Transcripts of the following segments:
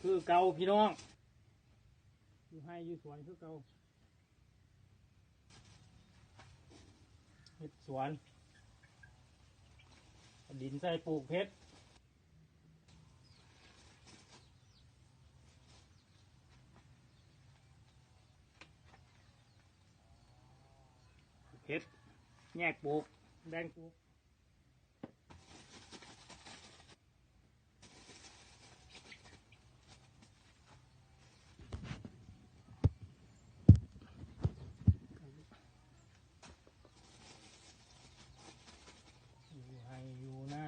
คือเก่าพี่น้องอยู่ให้อยู่สวนคือเก่าเห็ดสวนดินใส่ปลูกเพชรเพชรแยกปลูกแบ่งปลูกอยู่ให้อยู่หน้า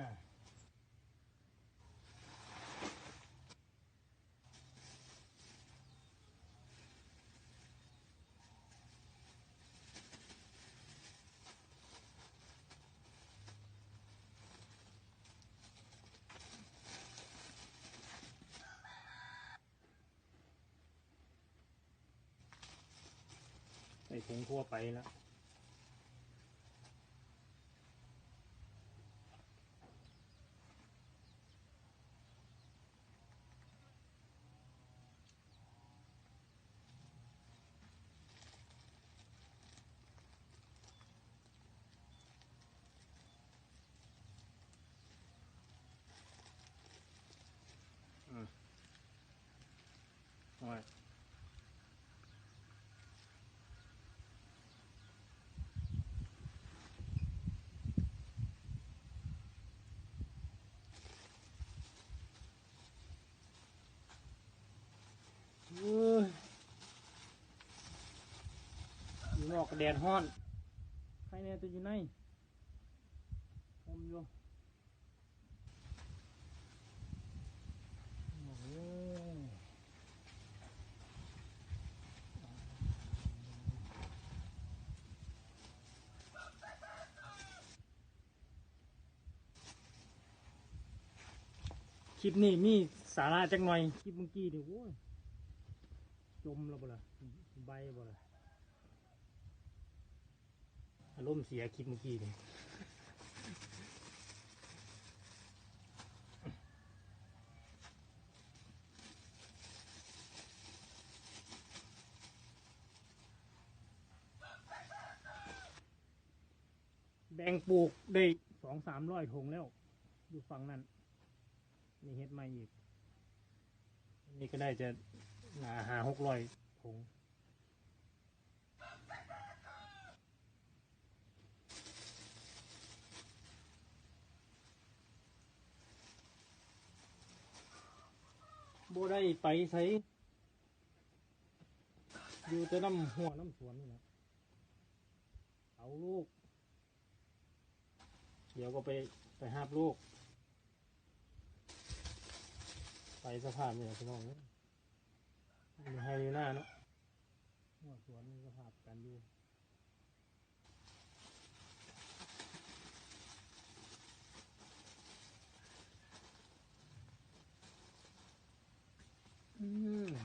ใส่ถุงทั่วไปแล้วโอ้ยอยู่นอกกระแดดฮ้อนใครเนี่ยจะอยู่ในผมอยู่โอ้โหคลิปนี้มีสาระจังหน่อยคลิปเมื่อกี้เดี๋ยวโอ้ยจมแล้วบ่ล่ะใบบ่ล่ะอารมณ์เสียคลิปเมื่อกี้นี่แบ่งปลูกได้200-300ถุงแล้วอยู่ฝั่งนั้นนี่เฮ็ดมาอีกนี่ก็ได้จะ500-600ถุงบ่ได้ไปใช้อยู่แต่น้ำหัวน้ำสวนนี่แหละเอาลูกเดี๋ยวก็ไปหาบลูกไปสภาพเนี่ยพี่น้องอยู่ให้อยู่หน้าเนาะหัวสวนสภาพกันอยู่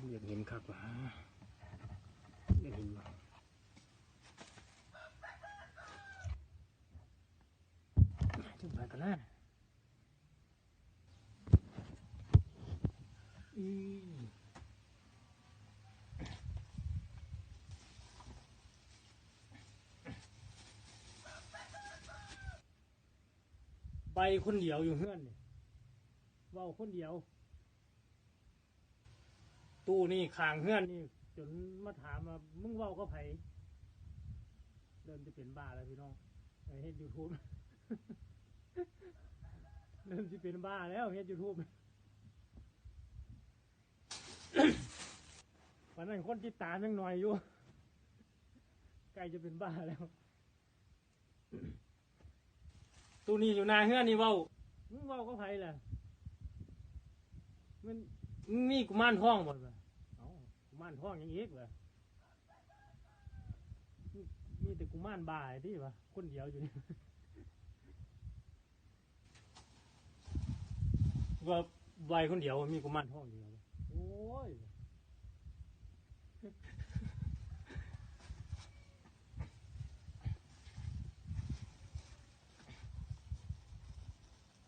อยากเห็นคักว่ะอยากเห็นว่ะจุดไปกันนะไปคนเดียวอยู่เฮือนนี่เว้าคนเดียวตู้นี่ขางเฮือนนี่จนมาถามว่ามึงเว้าก็ไผเริ่มจะเป็นบ้าแล้วพี่น้องเฮ็ดยูทูบ เริ่มจะเป็นบ้าแล้วเฮ็ดยูทูบ วันนั้นคนติดตามยังหน่อยอยู่ใกล้จะเป็นบ้าแล้วตู้นี้อยู่นาเฮือนนี่เว้ามึงเว้าก็ไผล่ะมันมีกุมารทองบ่ล่ะเอ้ากุมารทองยังอีกเหรอมีแต่กุมารบ้าที่วะคนเดียวอยู่นี่ว่าใบคนเดียวมีกุมารทองอยู่แล้วโอ้ย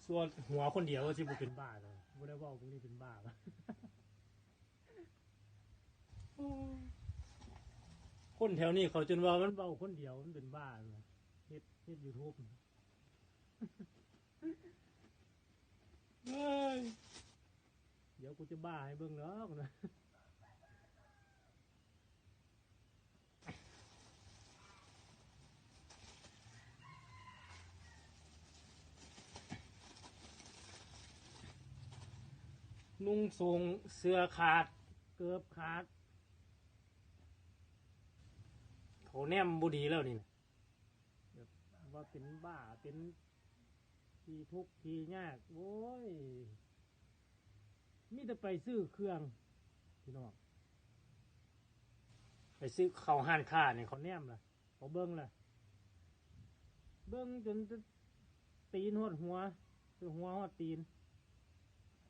ส่วนหัวคนเดียวที่บุเป็นบ้าเลยบุได้ว่าบุนี่เป็นบ้าปะ คนแถวนี้เขาจนว่ามันเบาคนเดียวมันเป็นบ้าเลยเฮ็ดยูทูบเฮ้ยเดี๋ยวกูจะบ้าให้เบิ่งแล้วนะนุ่งทรงเสื้อขาดเกือบขาดเขาแนมบุดีแล้วนี่นะแบบว่าเป็นบ้าเป็นทีทุกข์ทียากโอ้ยมีแต่ไปซื้อเครื่องพี่น้องไปซื้อเขาห้านค้าเนี่ยเขาแนมล่ะเขาเบิ้งล่ะเบิ้งจนจะตีนหดหัวคือหัวหดตีน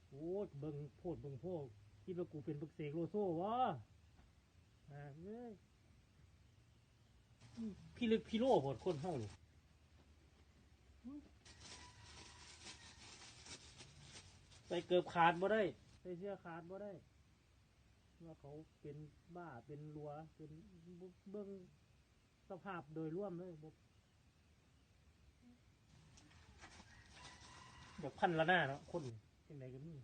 โอ้ยเบิ้งโพดเบิ้งโพดคิดว่ากูเป็นปักเสกโลโซ่วะเอ้ยพี่ลึกพี่โลโหดคนเฮานี่ใส่เกือบขาดบ่ได้ใส่เสื้อขาดบ่ได้ว่าเขาเป็นบ้าเป็นรัวเป็นเบิ้งสภาพโดยรวมเลยแบบพันละหน้าเนาะคนยังไงก็มี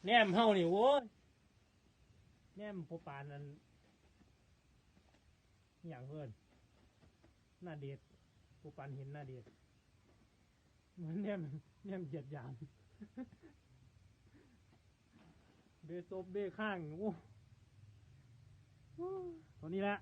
แนมเฮานี่โว้ยแนมโปปานนั้นอย่างเพิ่นหน้าเด็ดโปปานเห็นหน้าเด็ดเหมือนแนมเหยียดหยามเบซบเบข้างโอ้ตอนนี้แหละ